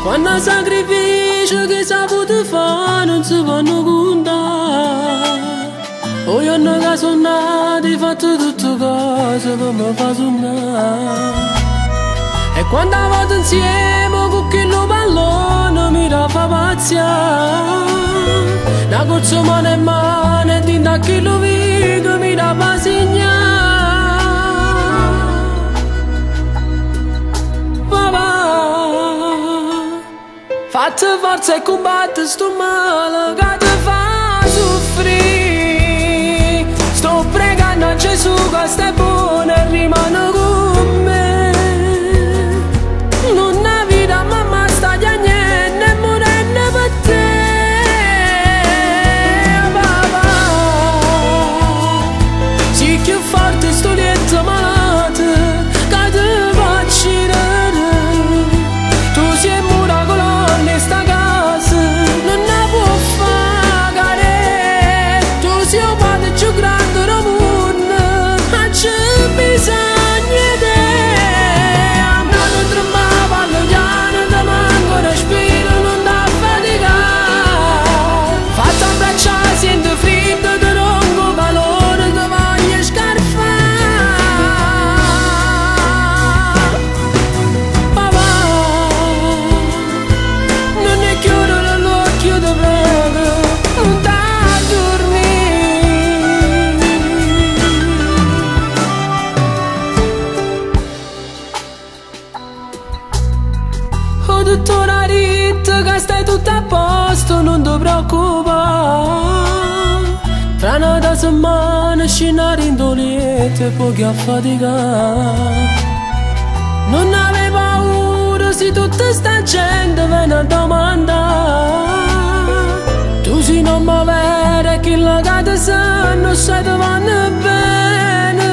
Quando sacrifici che saputo fare non si vanno contare. O io non che sono nato e fatto tutte cose per mi far suonare. E quando vado insieme con quello pallone mi fa pazziare. Una corsa mano in mano e dinda a quello vivo mi fa segnare. Fate forza e combatte sto male che ti fa soffrire. Sto pregando a Gesù che stai buono e rimane con me. Non è vita mamma sta di niente e morendo per te. Papà, sì più forte sto lieto malato che ti fa uccidere. Tu sei mura sta casa non ne può fare. Tu sei un padre più grande del mondo e c'è bisogno di te. Non tremare parlo piano ti manco respiro non ti affaticare. Fatti abbracciare sento freddo ti ronco calore ti voglio scarfare. Papà chiudere l'occhio ti prego, non da dormire. Oh dottora Rita che stai tutto a posto, non ti preoccupare. Fra una settimana scenare in dolente e pochi a faticare. Non avevo paura se tutta sta gente viene a domandare. Tu sei non mi vede che la gata sa non sai dove vanno bene.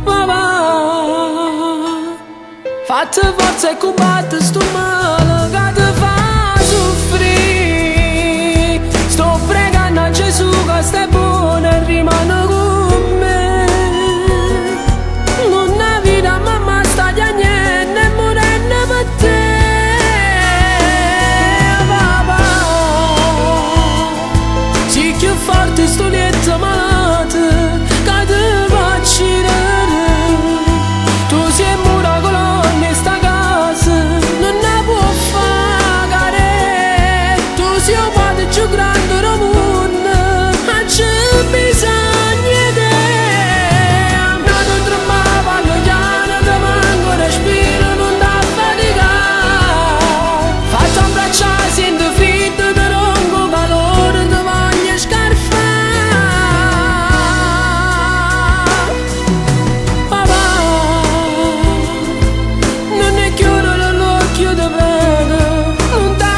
Papà, fate forza e combatte sto male che ti fa soffrire. Sto pregando a Gesù che stai buono e rimane con me. Mamma sta di niente e morendo per te. Papà, sì più forte sto lieto malato che ti fa uccidere. Tu sei mura colonna e sta casa non ne può fare. Tu sei un padre più grande del mondo e c'è bisogno di te. Non tremare parlo piano respiro non da faticare. Fatti abbracciare sento freddo ti ronco calore ti voglio scarfare. Papà, non ne chiudere l'occhio ti prego, non da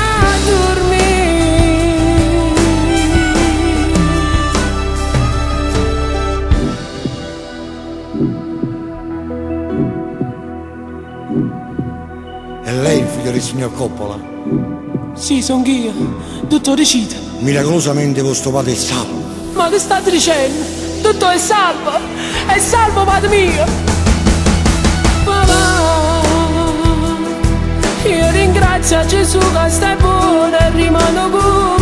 E lei il figlio del signor Coppola? Sì, son io, dottore Cita. Miracolosamente vostro padre è salvo. Ma che state dicendo? Tutto è salvo padre mio. Papà, io ringrazio a Gesù che stai buono e rimane con